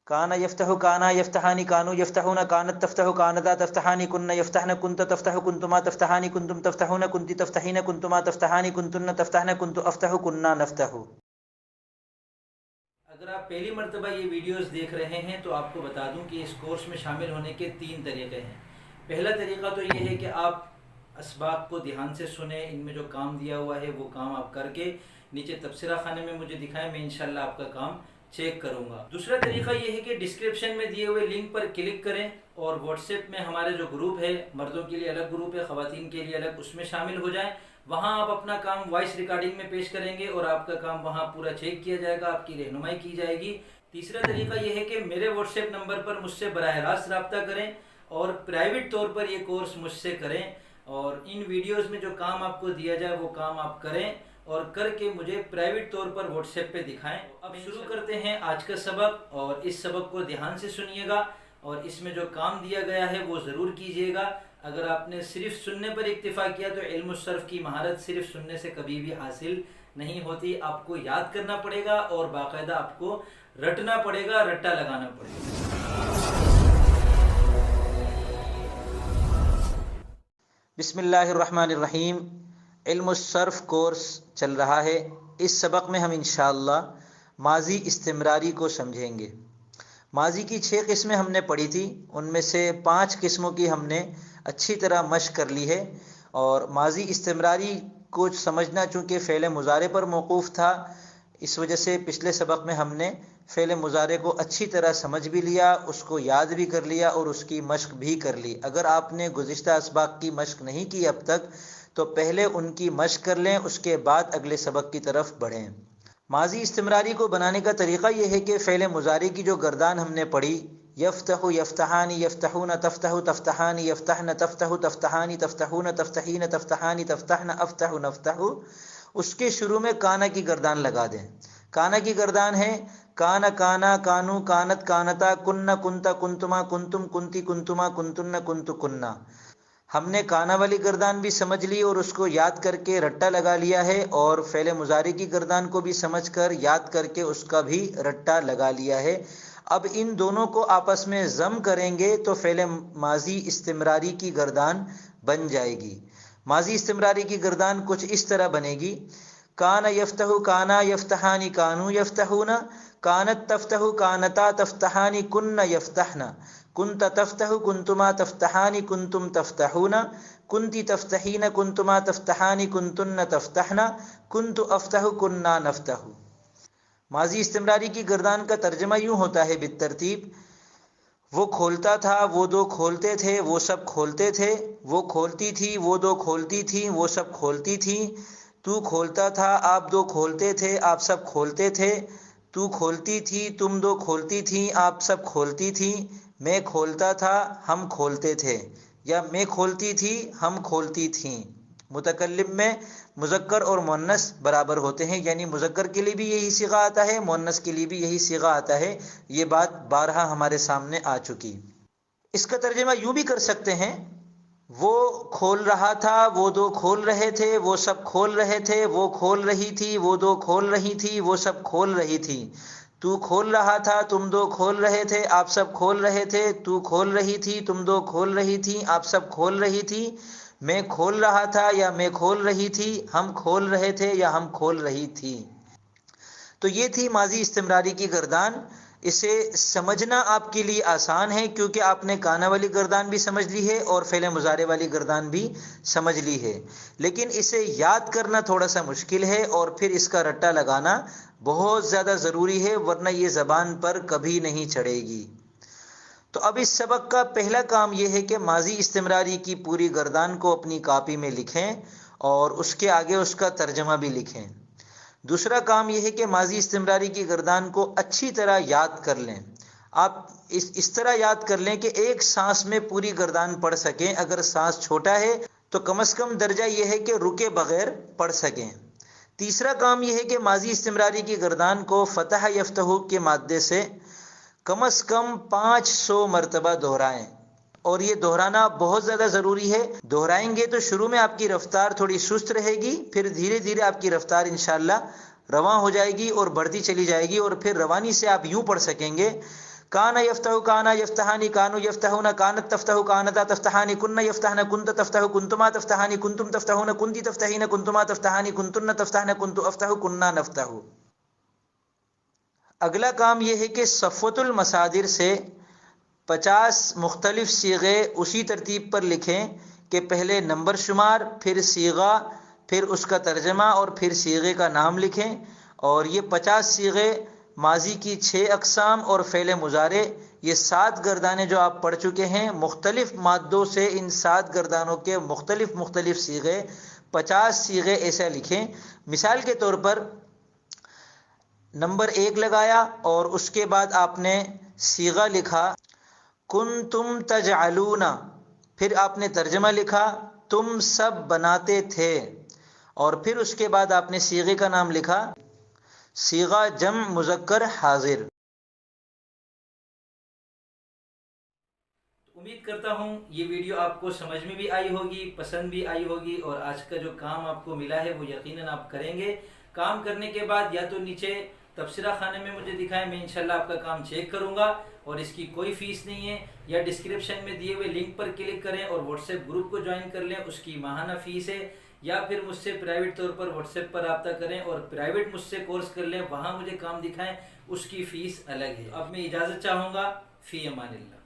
کانا یفتح کانا یفتحانی کانو یفتحون کانت تفتح کانتا تفتحانی کن یفتحن کنت تفتح کنتما تفتحانی کنتم تفتحون کنتی تفتحین کنتما تفتحانی کنتن تفتحن کنت افتح کننا نفتح۔ اگر آپ پہلی مرتبہ یہ ویڈیوز دیکھ رہے ہیں تو آپ کو بتا دوں کہ اس کورس میں شامل ہونے کے 3 طریقے ہیں۔ پہلا طریقہ تو یہ ہے کہ آپ اسباق کو دھیان سے سنیں، ان میں جو کام دیا ہوا ہے وہ کام آپ کر کے نیچے تبصرہ خانے میں مجھے دکھائیں، میں انشاءاللہ آپ کا کام چیک کروں گا۔ دوسرا طریقہ یہ ہے کہ ڈسکرپشن میں دیے ہوئے لنک پر کلک کریں اور واٹس ایپ میں ہمارے جو گروپ ہے، مردوں کے لیے الگ گروپ ہے، خواتین کے لیے الگ، اس میں شامل ہو جائیں۔ وہاں آپ اپنا کام وائس ریکارڈنگ میں پیش کریں گے اور آپ کا کام وہاں پورا چیک کیا جائے گا، آپ کی رہنمائی کی جائے گی۔ تیسرا طریقہ یہ ہے کہ میرے واٹس ایپ نمبر پر مجھ سے براہ راست رابطہ کریں اور پرائیویٹ طور پر یہ کورس مجھ سے کریں، اور ان ویڈیوز میں جو کام آپ کو دیا جائے وہ کام آپ کریں اور کر کے مجھے پرائیویٹ طور پر واٹس ایپ پہ دکھائیں۔ اب شروع کرتے ہیں آج کا سبق، اور اس سبق کو دھیان سے سنیے گا اور اس میں جو کام دیا گیا ہے وہ ضرور کیجیے گا۔ اگر آپ نے صرف سننے پر اکتفا کیا تو علم الصرف کی مہارت صرف سننے سے کبھی بھی حاصل نہیں ہوتی، آپ کو یاد کرنا پڑے گا اور باقاعدہ آپ کو رٹنا پڑے گا، رٹا لگانا پڑے گا۔ بسم اللہ الرحمن الرحیم۔ علم الصرف کورس چل رہا ہے۔ اس سبق میں ہم انشاءاللہ ماضی استمراری کو سمجھیں گے۔ ماضی کی 6 قسمیں ہم نے پڑھی تھی، ان میں سے 5 قسموں کی ہم نے اچھی طرح مشق کر لی ہے، اور ماضی استمراری کو سمجھنا چونکہ فعل مضارع پر موقوف تھا، اس وجہ سے پچھلے سبق میں ہم نے فعل مضارع کو اچھی طرح سمجھ بھی لیا، اس کو یاد بھی کر لیا اور اس کی مشق بھی کر لی۔ اگر آپ نے گزشتہ اسباق کی مشق نہیں کی اب تک تو پہلے ان کی مشق کر لیں، اس کے بعد اگلے سبق کی طرف بڑھیں۔ ماضی استمراری کو بنانے کا طریقہ یہ ہے کہ فعل مضارع کی جو گردان ہم نے پڑھی، یفتح یفتحانی یفتحون تفتح تفتحانی یفتحن تفتح تفتحانی تفتحون تفتحین تفتحانی تفتحن افتح نفتح، اس کے شروع میں کانا کی گردان لگا دیں۔ کانا کی گردان ہے کانا کانا کانو کانت کانتا کننا کنتا کنتما کنتم کنتی کنتما کنتن کنت کننا۔ ہم نے کانا والی گردان بھی سمجھ لی اور اس کو یاد کر کے رٹا لگا لیا ہے، اور فعل مضارع کی گردان کو بھی سمجھ کر یاد کر کے اس کا بھی رٹا لگا لیا ہے۔ اب ان دونوں کو آپس میں ضم کریں گے تو فعل ماضی استمراری کی گردان بن جائے گی۔ ماضی استمراری کی گردان کچھ اس طرح بنے گی، کانا یفتح کانا یفتحانی کانو یفتحون کانت تفتح کانتا تفتحانی کن یفتحن کنت تفتح کنتما تفتحانی کنتم تفتحون کنتی تفتحین کنتما تفتحانی کنتن تفتحن کنت افتح کننا نفتح۔ ماضی استمراری کی گردان کا ترجمہ یوں ہوتا ہے بالترتیب، وہ کھولتا تھا وہ 2 کھولتے تھے وہ سب کھولتے تھے، وہ کھولتی تھی وہ 2 کھولتی تھیں وہ سب کھولتی تھیں، تو کھولتا تھا آپ 2 کھولتے تھے آپ سب کھولتے تھے، تو کھولتی تھی تم 2 کھولتی تھیں آپ سب کھولتی تھیں، میں کھولتا تھا ہم کھولتے تھے، یا میں کھولتی تھی ہم کھولتی تھیں۔ متکلم میں مذکر اور مؤنث برابر ہوتے ہیں، یعنی مذکر کے لیے بھی یہی صیغہ آتا ہے، مؤنث کے لیے بھی یہی صیغہ آتا ہے، یہ بات بارہا ہمارے سامنے آ چکی۔ اس کا ترجمہ یوں بھی کر سکتے ہیں، وہ کھول رہا تھا وہ 2 کھول رہے تھے وہ سب کھول رہے تھے، وہ کھول رہی تھی وہ 2 کھول رہی تھی وہ سب کھول رہی تھی، تو کھول رہا تھا تم 2 کھول رہے تھے آپ سب کھول رہے تھے، تو کھول رہی تھی تم 2 کھول رہی تھی آپ سب کھول رہی تھی، میں کھول رہا تھا یا میں کھول رہی تھی، ہم کھول رہے تھے یا ہم کھول رہی تھی۔ تو یہ تھی ماضی استمراری کی گردان۔ اسے سمجھنا آپ کے لیے آسان ہے کیونکہ آپ نے کانا والی گردان بھی سمجھ لی ہے اور فعل مضارع والی گردان بھی سمجھ لی ہے، لیکن اسے یاد کرنا تھوڑا سا مشکل ہے اور پھر اس کا رٹا لگانا بہت زیادہ ضروری ہے، ورنہ یہ زبان پر کبھی نہیں چڑھے گی۔ تو اب اس سبق کا پہلا کام یہ ہے کہ ماضی استمراری کی پوری گردان کو اپنی کاپی میں لکھیں اور اس کے آگے اس کا ترجمہ بھی لکھیں۔ دوسرا کام یہ ہے کہ ماضی استمراری کی گردان کو اچھی طرح یاد کر لیں۔ آپ اس طرح یاد کر لیں کہ ایک سانس میں پوری گردان پڑھ سکیں، اگر سانس چھوٹا ہے تو کم از کم درجہ یہ ہے کہ رکے بغیر پڑھ سکیں۔ تیسرا کام یہ ہے کہ ماضی استمراری کی گردان کو فتح یفتح کے مادے سے کم از کم 500 مرتبہ دہرائیں، اور یہ دہرانا بہت زیادہ ضروری ہے۔ دہرائیں گے تو شروع میں آپ کی رفتار تھوڑی سست رہے گی، پھر دھیرے دھیرے آپ کی رفتار انشاءاللہ رواں ہو جائے گی اور بڑھتی چلی جائے گی، اور پھر روانی سے آپ یوں پڑھ سکیں گے، کان یفتح کانا یفتحانی کانوا یفتحون کانت تفتح کانتا تفتحانی کن یفتحن کنت تفتح کنتما تفتحانی کنتم تفتحون کنتی تفتحین کنتما تفتحانی کنتن تفتحن کنت افتح کننا نفتح۔ اگلا کام یہ ہے کہ صفوۃ المصادر سے 50 مختلف صیغے اسی ترتیب پر لکھیں کہ پہلے نمبر شمار، پھر صیغہ، پھر اس کا ترجمہ اور پھر صیغے کا نام لکھیں۔ اور یہ 50 صیغے ماضی کی 6 اقسام اور فعل مضارع، یہ 7 گردانے جو آپ پڑھ چکے ہیں، مختلف مادوں سے ان 7 گردانوں کے مختلف صیغے 50 صیغے ایسا لکھیں۔ مثال کے طور پر نمبر 1 لگایا اور اس کے بعد آپ نے صیغہ لکھا کنتم تجعلون، پھر آپ نے ترجمہ لکھا تم سب بناتے تھے، اور پھر اس کے بعد آپ نے صیغے کا نام لکھا صیغہ جمع مذکر حاضر۔ امید کرتا ہوں یہ ویڈیو آپ کو سمجھ میں بھی آئی ہوگی، پسند بھی آئی ہوگی، اور آج کا جو کام آپ کو ملا ہے وہ یقیناً آپ کریں گے۔ کام کرنے کے بعد یا تو نیچے تبصرہ خانے میں مجھے دکھائیں، میں انشاءاللہ آپ کا کام چیک کروں گا، اور اس کی کوئی فیس نہیں ہے، یا ڈسکرپشن میں دیے ہوئے لنک پر کلک کریں اور واٹس ایپ گروپ کو جوائن کر لیں، اس کی ماہانہ فیس ہے، یا پھر مجھ سے پرائیویٹ طور پر واٹس ایپ پر رابطہ کریں اور پرائیویٹ مجھ سے کورس کر لیں، وہاں مجھے کام دکھائیں، اس کی فیس الگ ہے۔ اب میں اجازت چاہوں گا، فی امان اللہ۔